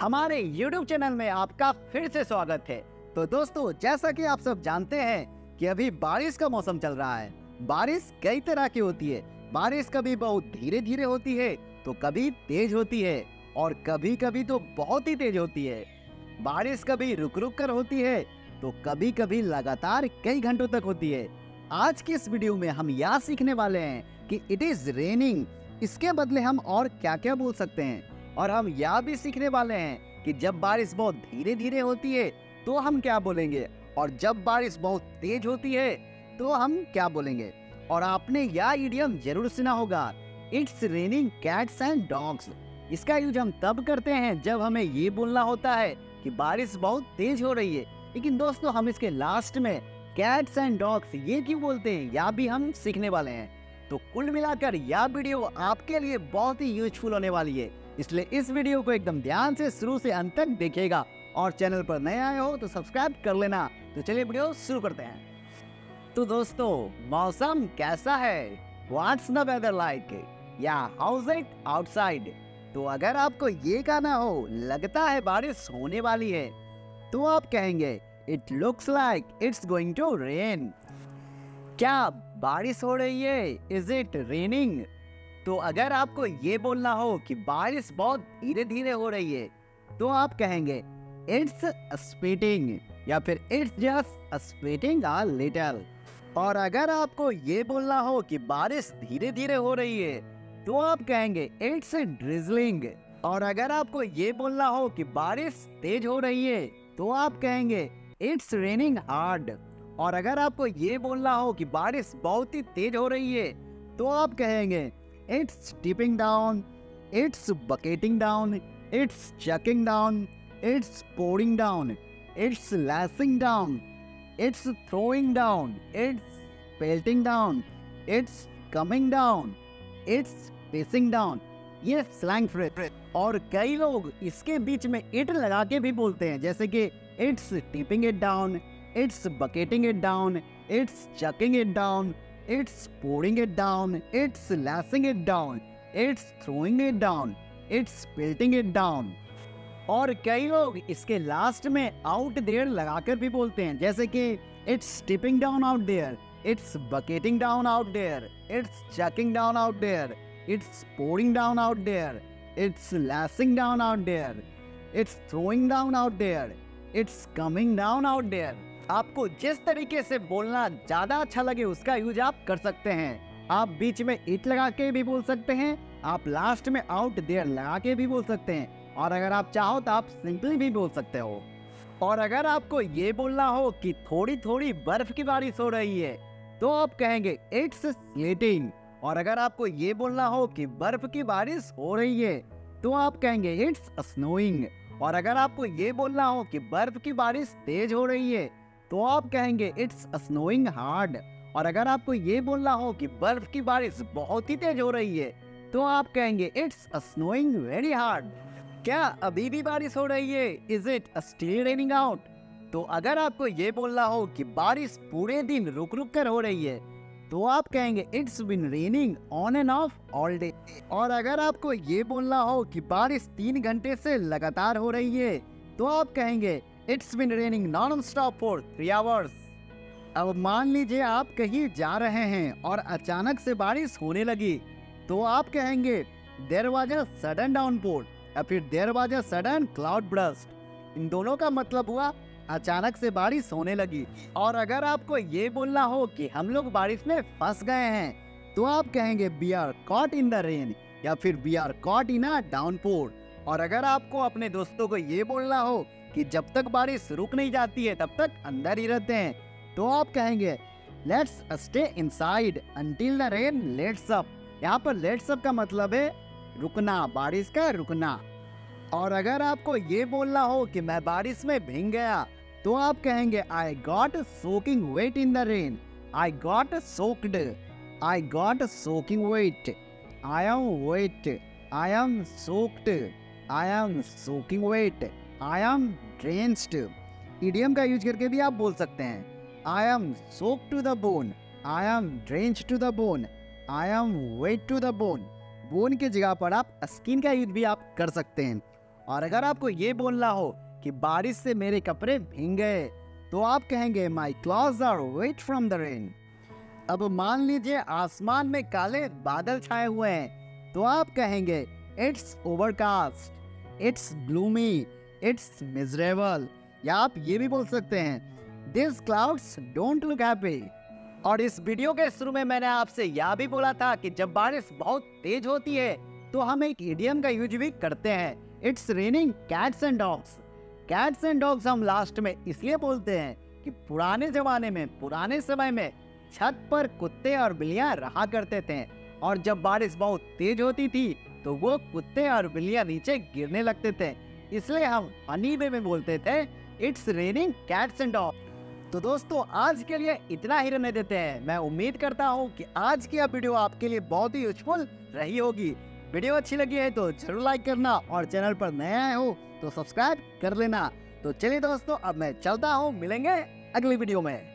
हमारे YouTube channel में आपका फिर से स्वागत है। तो दोस्तों, जैसा कि आप सब जानते हैं कि अभी बारिश का मौसम चल रहा है। बारिश कई तरह की होती है। बारिश कभी बहुत धीरे धीरे होती है तो कभी तेज होती है और कभी कभी तो बहुत ही तेज होती है। बारिश कभी रुक रुक कर होती है तो कभी कभी लगातार कई घंटों तक होती है। आज की इस वीडियो में हम यह सीखने वाले हैं कि इट इज रेनिंग, इसके बदले हम और क्या क्या बोल सकते हैं। और हम यह भी सीखने वाले हैं कि जब बारिश बहुत धीरे धीरे होती है तो हम क्या बोलेंगे, और जब बारिश बहुत तेज होती है तो हम क्या बोलेंगे। और आपने यह इडियम जरूर सुना होगा, it's raining cats and dogs. इसका यूज हम तब करते हैं जब हमें ये बोलना होता है कि बारिश बहुत तेज हो रही है। लेकिन दोस्तों, हम इसके लास्ट में कैट्स एंड डॉग्स ये क्यों बोलते हैं, यह भी हम सीखने वाले हैं। तो कुल मिलाकर यह वीडियो आपके लिए बहुत ही यूजफुल होने वाली है, इसलिए इस वीडियो को एकदम ध्यान से शुरू से अंत तक देखिएगा। और चैनल पर नए आए हो तो सब्सक्राइब कर लेना। तो चलिए वीडियो शुरू करते हैं। तो दोस्तों, मौसम कैसा है, व्हाट्स द वेदर लाइक, या हाउस इट आउटसाइड। तो अगर आपको ये कहना हो लगता है बारिश होने वाली है तो आप कहेंगे it looks like it's going to rain. क्या बारिश हो रही है, इज इट रेनिंग। तो अगर आपको ये बोलना हो कि बारिश बहुत धीरे धीरे हो रही है तो आप कहेंगे इट्स स्पीटिंग, या फिर it's just spitting a little. और अगर आपको ये बोलना हो कि बारिश धीरे धीरे हो रही है तो आप कहेंगे इट्स ड्रिजलिंग। और अगर आपको ये बोलना हो कि बारिश तेज हो रही है तो आप कहेंगे इट्स रेनिंग हार्ड। और अगर आपको ये बोलना हो कि बारिश बहुत ही तेज हो रही है तो आप कहेंगे It's tipping down, it's bucketing down, it's chucking down, it's pouring down, it's lashing down, it's throwing down, it's pelting down, it's coming down, it's pissing down। ये स्लैंग फ्रेज। और कई लोग इसके बीच में इट लगा के भी बोलते हैं, जैसे कि it's tipping it down, it's bucketing it down, it's chucking it down, it's pouring it down, it's lashing it down, it's throwing it down, it's pelting it down। और कई लोग इसके लास्ट में आउट देयर लगाकर भी बोलते हैं, जैसे कि it's tipping down out there, it's bucketing down out there, it's chucking down out there, it's pouring down out there, it's lashing down out there, it's throwing down out there, it's coming down out there। आपको जिस तरीके से बोलना ज्यादा अच्छा लगे उसका use आप कर सकते हैं। आप बीच में इट लगा के भी बोल सकते हैं, आप लास्ट में आउट देयर लगा के भी बोल सकते हैं, और अगर आप चाहो तो आप सिंपली भी बोल सकते हो। और अगर आपको ये बोलना हो कि थोड़ी थोड़ी बर्फ की बारिश हो रही है तो आप कहेंगे इट्स स्लेटिंग। और अगर आपको ये बोलना हो कि बर्फ की बारिश हो रही है तो आप कहेंगे इट्स स्नोइंग। और अगर आपको ये बोलना हो कि बर्फ की बारिश तेज हो रही है तो आप कहेंगे इट्स स्नोइंग हार्ड। और अगर आपको ये बोलना हो कि बर्फ की बारिश बहुत ही तेज हो रही है तो आप कहेंगे इट्स स्नोइंग वेरी हार्ड। क्या अभी भी बारिश हो रही है, is it still raining out. तो अगर आपको ये बोलना हो कि बारिश पूरे दिन रुक रुक कर हो रही है तो आप कहेंगे it's been raining on and off all day. और अगर आपको ये बोलना हो कि बारिश 3 घंटे से लगातार हो रही है तो आप कहेंगे it's been raining non stop for 3 hours. अब मान लीजिए आप कहीं जा रहे हैं और अचानक से बारिश होने लगी तो आप कहेंगे there was a sudden downpour, या फिर there was a sudden cloudburst. इन दोनों का मतलब हुआ अचानक से बारिश होने लगी। और अगर आपको ये बोलना हो कि हम लोग बारिश में फंस गए हैं तो आप कहेंगे we are caught in the rain, या फिर we are caught in a downpour. और अगर आपको अपने दोस्तों को ये बोलना हो कि जब तक बारिश रुक नहीं जाती है तब तक अंदर ही रहते हैं तो आप कहेंगे let's stay inside until the rain let's up. यहाँ पर लेट्स अप का मतलब है रुकना, बारिश का रुकना। और अगर आपको ये बोलना हो कि मैं बारिश में भीग गया तो आप कहेंगे I got soaking wet in the rain, I got soaked, I got soaking wet, I am wet, I am soaked, I am soaking wet, I am drenched. Idiom का यूज करके भी आप बोल सकते हैं, I am soaked to the bone, I am drenched to the bone, I am wet to the bone. Bone की जगह पर आप स्किन का यूज भी आप कर सकते हैं। और अगर आपको ये बोलना हो कि बारिश से मेरे कपड़े भीग गए, तो आप कहेंगे my clothes are wet from the rain. अब मान लीजिए आसमान में काले बादल छाए हुए हैं, तो आप कहेंगे it's overcast, it's gloomy, it's miserable. या आप ये भी बोल सकते हैं this clouds don't look happy. और इस वीडियो के शुरू में मैंने आपसे यह भी बोला था कि जब बारिश बहुत तेज होती है तो हम एक इडियम का यूज भी करते हैं, it's raining cats and dogs. Cats and dogs हम लास्ट में इसलिए बोलते हैं कि पुराने जमाने में, पुराने समय में छत पर कुत्ते और बिल्लियां रहा करते थे, और जब बारिश बहुत तेज होती थी तो वो कुत्ते और बिल्लियां नीचे गिरने लगते थे, इसलिए हम फनी वे में बोलते थे it's raining cats and dogs. तो दोस्तों आज के लिए इतना ही रहने देते हैं। मैं उम्मीद करता हूँ कि आज की यह वीडियो आपके लिए बहुत ही यूजफुल रही होगी। वीडियो अच्छी लगी है तो जरूर लाइक करना, और चैनल पर नए आए हो तो सब्सक्राइब कर लेना। तो चलिए दोस्तों अब मैं चलता हूँ, मिलेंगे अगली वीडियो में।